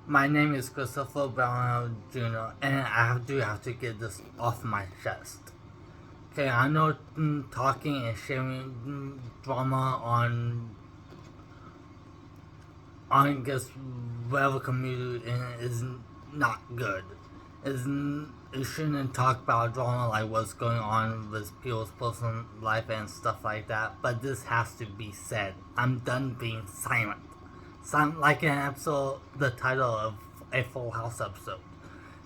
My name is Christopher Brown Jr., and do have to get this off my chest. Okay, I know talking and sharing drama on guess whatever community is not good. Is it shouldn't talk about drama like what's going on with people's personal life and stuff like that. But this has to be said. I'm done being silent. Sound like an episode, the title of a Full House episode.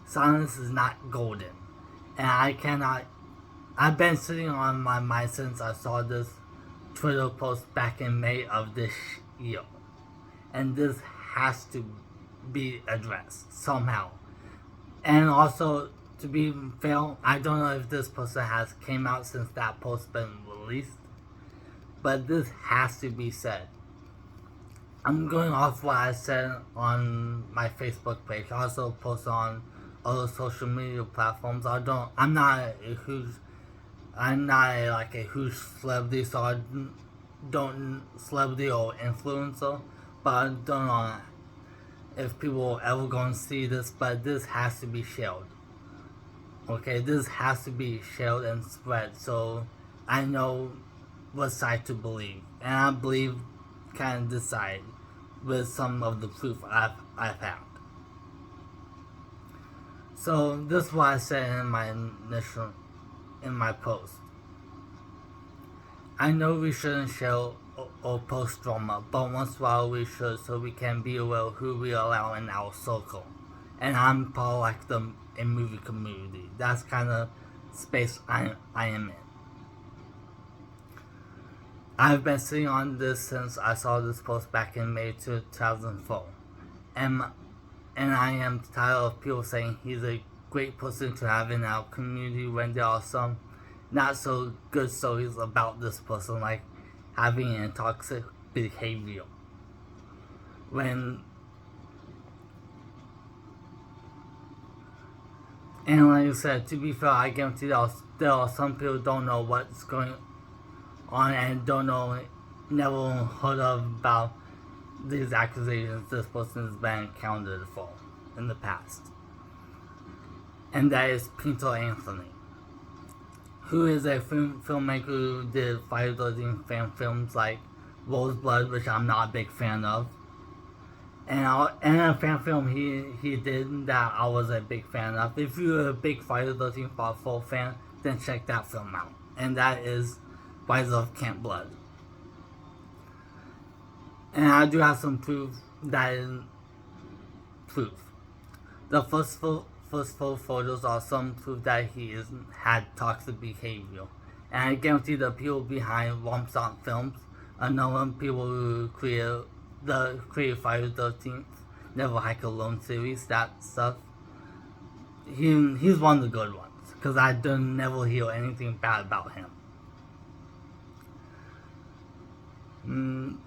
Silence is not golden, and I cannot. I've been sitting on my mind since I saw this Twitter post back in May of this year, and this has to be addressed somehow. And also, to be fair, I don't know if this person has came out since that post been released, but this has to be said. I'm going off what I said on my Facebook page. I also post on other social media platforms. I'm not like a huge celebrity, so I don't celebrity or influencer. But I don't know if people are ever going to see this, but this has to be shared. Okay, this has to be shared and spread so I know what side to believe. And I believe can decide with some of the proof I've had. So this is what I said in my post. I know we shouldn't share or post drama, but once in a while we should so we can be aware of who we allow in our circle. And I'm part of like a movie community. That's kind of space I am in. I've been sitting on this since I saw this post back in May 2004. And I am tired of people saying he's a great person to have in our community when there are some not so good stories about this person, like having a toxic behavior. And like I said, to be fair, I guarantee there are some people who don't know what's going on and don't know, never heard of about these accusations this person has been encountered for in the past. And that is Peter Anthony, who is a filmmaker who did Friday the 13th fan films like Roseblood, which I'm not a big fan of. And a fan film he did that I was a big fan of. If you're a big Friday the 13th Part 4 fan, then check that film out. And that is Rise of Camp Blood. And I do have some proof that is proof. The first four photos are some proof that he had toxic behavior. And I guarantee the people behind Womp Films are known people who created Friday the 13th, Never Hike Alone series, that stuff. He's one of the good ones, because I don't never hear anything bad about him. And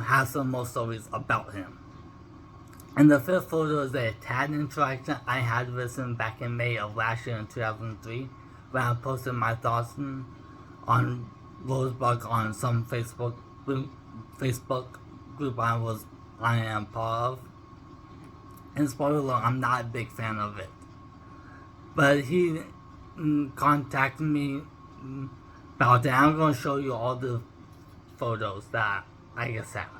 has some more stories about him. And the fifth photo is a tad interaction I had with him back in May of last year in 2003, when I posted my thoughts on Rosebud on some Facebook group I am part of. And spoiler alert, I'm not a big fan of it. But he contacted me about that. I'm going to show you all the photos that I guess have.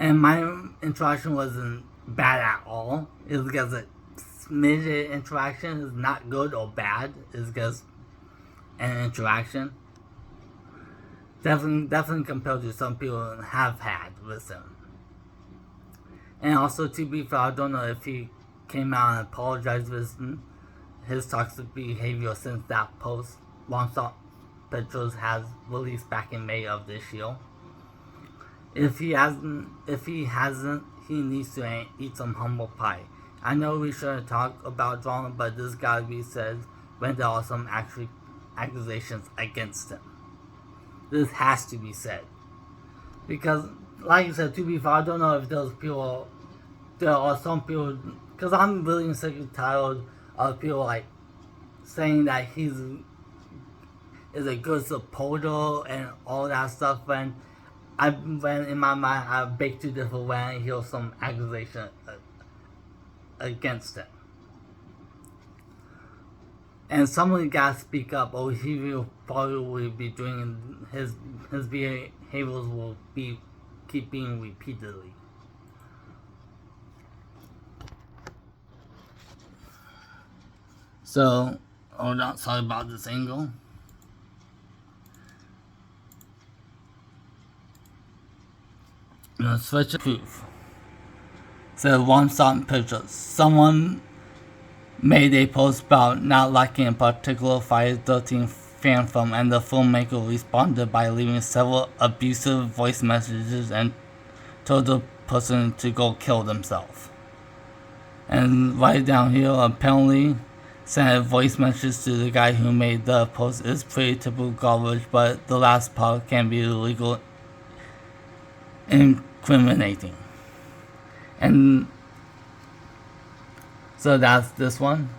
And my interaction wasn't bad at all. It was because a smidget interaction is not good or bad. It's just an interaction. Definitely compared to some people have had with him. And also, to be fair, I don't know if he came out and apologized with his toxic behavior since that post Long Stop Pictures has released back in May of this year. If he hasn't, he needs to eat some humble pie. I know we shouldn't talk about drama, but this gotta be said when there are some actual accusations against him. This has to be said. Because, like I said, to be fair, I don't know if there are some people, because I'm really sick and tired of people like saying that is a good supporter and all that stuff when in my mind, I baked two different when I hear some accusation against him. And someone gotta speak up, or he will probably be doing his behaviors will be keep being repeatedly. So, hold on, sorry about this angle. I'm gonna switch to proof. So, one stop pictures. Someone made a post about not liking a particular Friday the 13th fan film, and the filmmaker responded by leaving several abusive voice messages and told the person to go kill themselves. And right down here, apparently, sent a voice message to the guy who made the post is pretty typical garbage, but the last part can be illegal, incriminating. And so that's this one.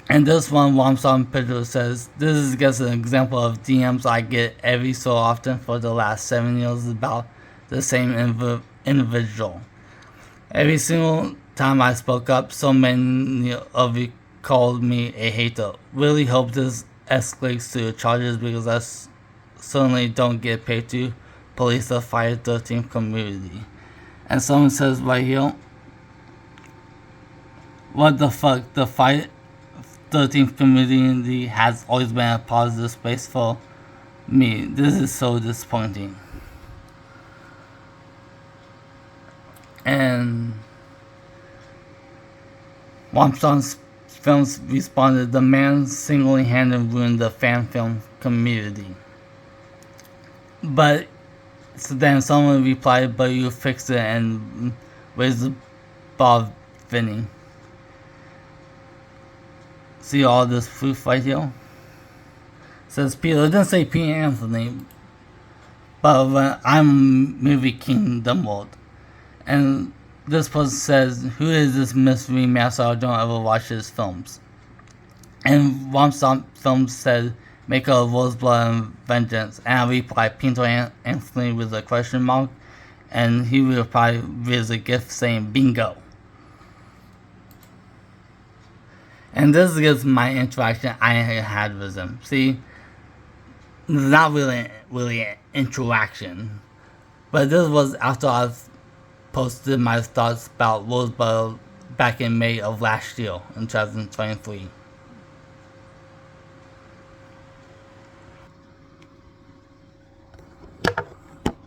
And this one, Wamsong Picture says, this is just an example of DMs I get every so often for the last 7 years about the same individual. Every single time I spoke up, so many of you called me a hater. Really hope this escalates to charges because I certainly don't get paid to police the Friday 13th community. And someone says right here, what the fuck, the Friday 13th community has always been a positive space for me. This is so disappointing. And Wamsong Films responded, the man single-handedly ruined the fan film community. But so then someone replied, but you fixed it and raised the bar, Vinny. See all this proof right here? Says Peter. It didn't say Peter Anthony, but when I'm movie Kingdom World. And this person says, who is this mystery master? I don't ever watch his films. And Wamsong Films said, maker of Roseblood and Vengeance. And I replied, Peter Anthony with a question mark. And he replied with a gift saying, bingo. And this is my interaction I had with him. See, not really an interaction. But this was after I've posted my thoughts about Rosebud back in May of last year, in 2023.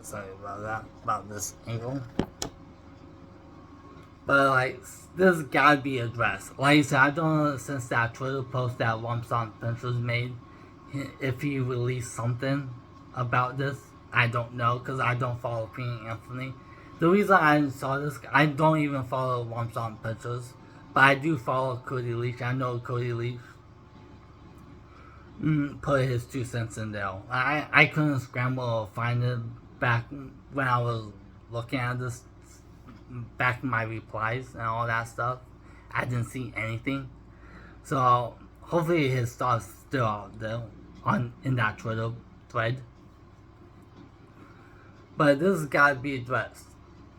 Sorry about that, about this angle. But like, this gotta be addressed. Like I said, I don't know since that Twitter post that Wamsong Ventures made, if he released something about this. I don't know, because I don't follow Peter Anthony. The reason I saw this, I don't even follow Wamsong Pictures, but I do follow Cody Leach. I know Cody Leach put his 2 cents in there. I couldn't scramble or find it back when I was looking at this, back in my replies and all that stuff. I didn't see anything. So hopefully his stuff's still out there in that Twitter thread. But this has got to be addressed.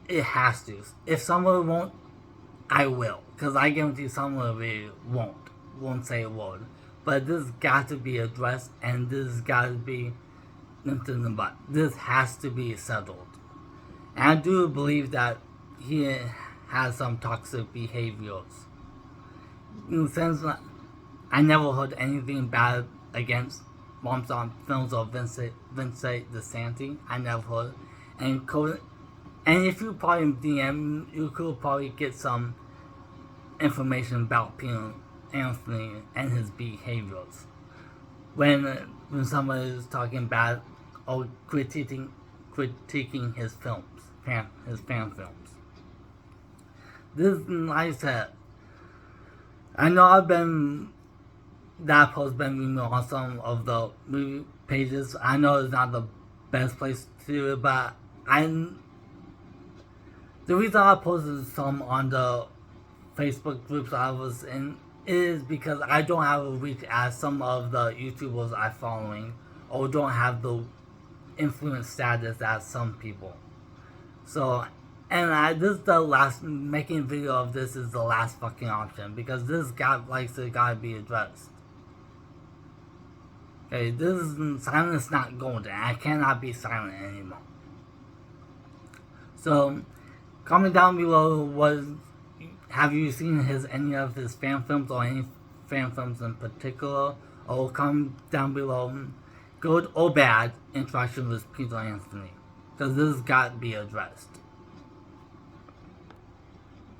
It has to. If someone won't, I will. Because I guarantee someone really won't say a word. But this has got to be addressed, and this has got to be nipped in the butt. This has to be settled. And I do believe that he has some toxic behaviors. In the sense that I never heard anything bad against Wamsong Films or Vincent DeSanti. I never heard. And if you probably DM, you could probably get some information about Peter Anthony and his behaviors. When somebody is talking bad or critiquing his films, his fan films. This, like I said, I know that post been removed on some of the movie pages. I know it's not the best place to do it, but the reason I posted some on the Facebook groups I was in is because I don't have a reach as some of the YouTubers I'm following or don't have the influence status as some people. So, and this is the last, making a video of this is the last fucking option, because this gotta be addressed. Okay, this is, silence not golden. I cannot be silent anymore. So, comment down below, have you seen any of his fan films, or any fan films in particular? Or comment down below, good or bad interaction with Peter Anthony, because this has got to be addressed.